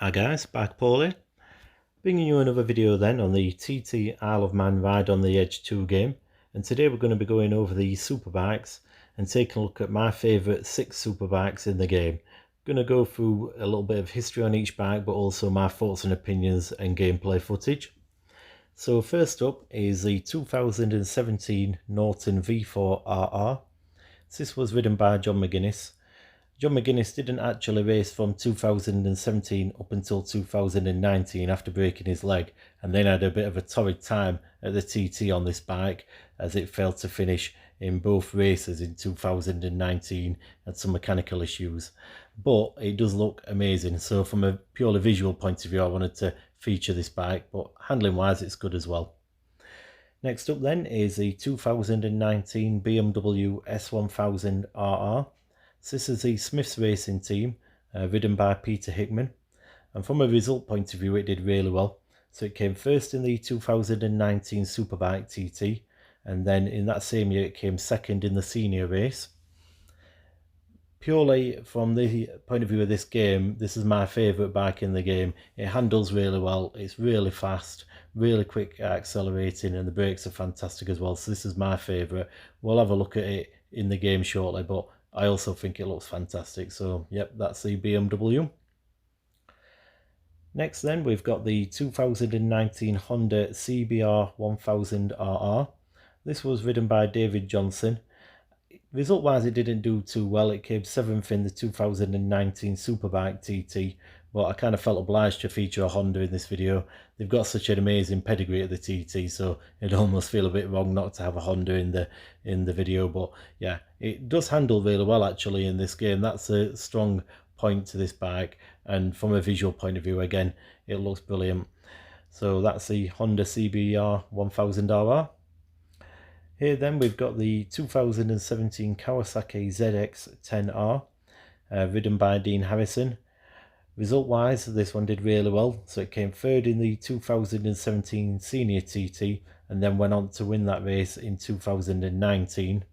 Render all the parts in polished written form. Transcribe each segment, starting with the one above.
Hi guys, back Paulie, bringing you another video then on the TT Isle of Man Ride on the Edge 2 game, and today we're going to be going over the Superbikes and taking a look at my favourite 6 Superbikes in the game. I'm going to go through a little bit of history on each bike, but also my thoughts and opinions and gameplay footage. So first up is the 2017 Norton V4RR. This was ridden by John McGuinness. John McGuinness didn't actually race from 2017 up until 2019 after breaking his leg, and then had a bit of a torrid time at the TT on this bike as it failed to finish in both races in 2019 and some mechanical issues. But it does look amazing, so from a purely visual point of view I wanted to feature this bike, but handling wise it's good as well. Next up then is the 2019 Bmw S1000rr. This is the Smiths Racing team, ridden by Peter Hickman, and from a result point of view it did really well. So it came first in the 2019 Superbike TT, and then in that same year it came second in the senior race. Purely from the point of view of this game, this is my favourite bike in the game. It handles really well, it's really fast, really quick at accelerating, and the brakes are fantastic as well. So this is my favourite. We'll have a look at it in the game shortly, but I also think it looks fantastic. So yep, that's the BMW. Next then we've got the 2019 Honda CBR 1000rr. This was ridden by David Johnson. Result wise it didn't do too well. It came 7th in the 2019 Superbike TT, but I kind of felt obliged to feature a Honda in this video. They've got such an amazing pedigree at the TT, so it'd almost feel a bit wrong not to have a Honda in the video. But yeah, it does handle really well actually in this game. That's a strong point to this bike, and from a visual point of view again it looks brilliant. So that's the Honda CBR 1000rr. Here then we've got the 2017 Kawasaki ZX10R, ridden by Dean Harrison. Result wise this one did really well, so it came third in the 2017 senior TT and then went on to win that race in 2019.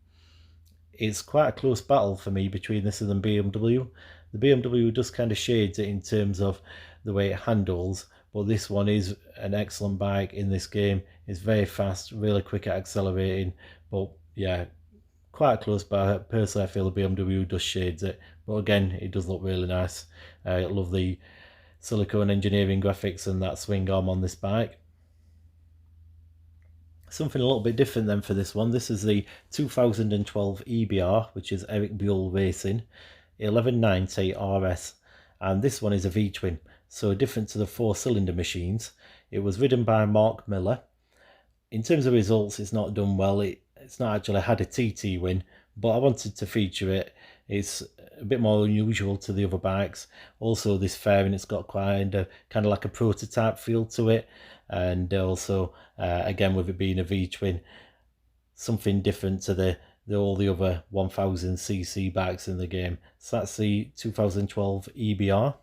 It's quite a close battle for me between this and the BMW. The BMW just kind of shades it in terms of the way it handles, but this one is an excellent bike in this game. It's very fast, really quick at accelerating, but yeah, quite a close battle. Personally I feel the BMW just shades it, but again it does look really nice. I love the silicone engineering graphics and that swing arm on this bike. Something a little bit different then for this one. This is the 2012 EBR, which is Eric Buell Racing 1190 RS, and this one is a V-twin, so different to the 4-cylinder machines. It was ridden by Mark Miller. In terms of results it's not done well. It's not actually had a TT win, but I wanted to feature it. It's a bit more unusual to the other bikes. Also this fairing, it's got kind of like a prototype feel to it, and also again with it being a V-twin, something different to all the other 1000cc bikes in the game. So that's the 2012 EBR.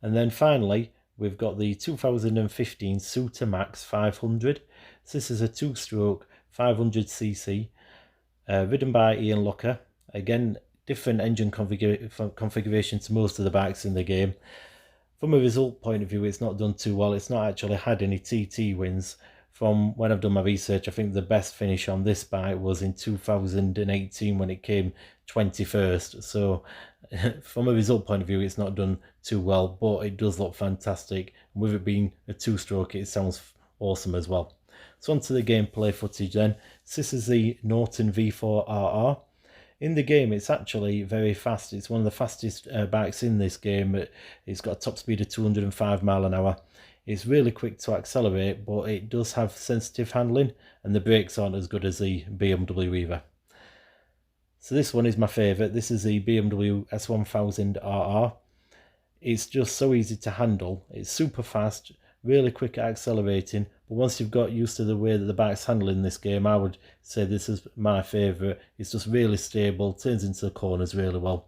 And then finally we've got the 2015 Suter Max 500. So this is a 2-stroke 500cc, ridden by Ian Locker. Again, different engine configuration to most of the bikes in the game. From a result point of view it's not done too well. It's not actually had any TT wins. From when I've done my research, I think the best finish on this bike was in 2018 when it came 21st. So from a result point of view it's not done too well, but it does look fantastic. With it being a 2-stroke it sounds awesome as well. So on to the gameplay footage then. So this is the Norton V4RR. In the game it's actually very fast. It's one of the fastest bikes in this game. It's got a top speed of 205 mph. It's really quick to accelerate, but it does have sensitive handling and the brakes aren't as good as the BMW either. So this one is my favourite. This is the BMW S1000rr. It's just so easy to handle. It's super fast, really quick at accelerating, but once you've got used to the way that the bike's handling this game, I would say this is my favourite. It's just really stable, turns into the corners really well.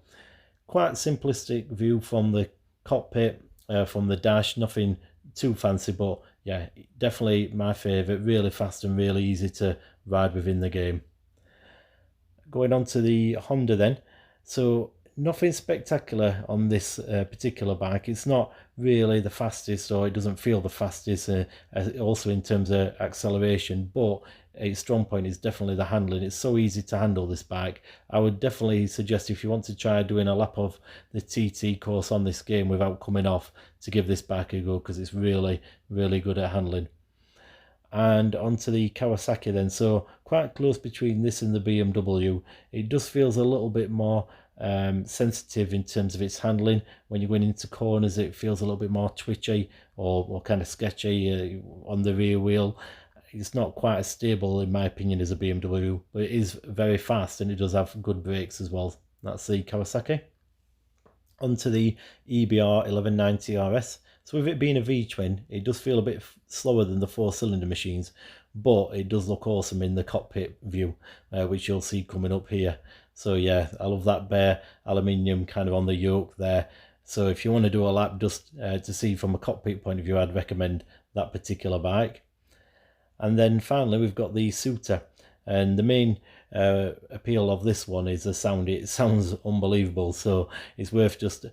Quite simplistic view from the cockpit, from the dash, nothing too fancy, but yeah, definitely my favourite. Really fast and really easy to ride within the game. Going on to the Honda then. So Nothing spectacular on this particular bike. It's not really the fastest, or it doesn't feel the fastest, also in terms of acceleration, but its strong point is definitely the handling. It's so easy to handle, this bike. I would definitely suggest, if you want to try doing a lap of the TT course on this game without coming off, to give this bike a go, because it's really, really good at handling. And onto the Kawasaki then. So quite close between this and the BMW. It just feels a little bit more sensitive in terms of its handling. When you're going into corners, it feels a little bit more twitchy or kind of sketchy on the rear wheel. It's not quite as stable, in my opinion, as a BMW, but it is very fast, and it does have good brakes as well. That's the Kawasaki. Onto the EBR 1190RS. So with it being a V-twin, it does feel a bit slower than the 4-cylinder machines, but it does look awesome in the cockpit view, which you'll see coming up here. So yeah, I love that bare aluminium kind of on the yoke there. So if you want to do a lap just to see from a cockpit point of view, I'd recommend that particular bike. And then finally, we've got the Suter. And the main appeal of this one is the sound. It sounds unbelievable, so it's worth just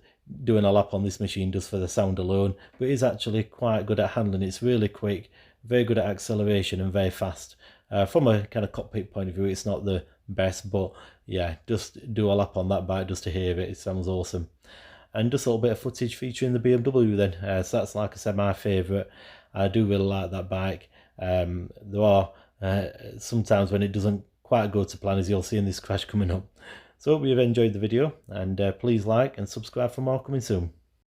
doing a lap on this machine just for the sound alone. But it is actually quite good at handling. It's really quick, very good at acceleration, and very fast. From a kind of cockpit point of view, it's not the best, but yeah, just do a lap on that bike just to hear it. It sounds awesome. And just a little bit of footage featuring the BMW then. So that's, like I said, my favourite. I do really like that bike. There are sometimes when it doesn't quite go to plan, as you'll see in this crash coming up. So I hope you've enjoyed the video, and please like and subscribe for more coming soon.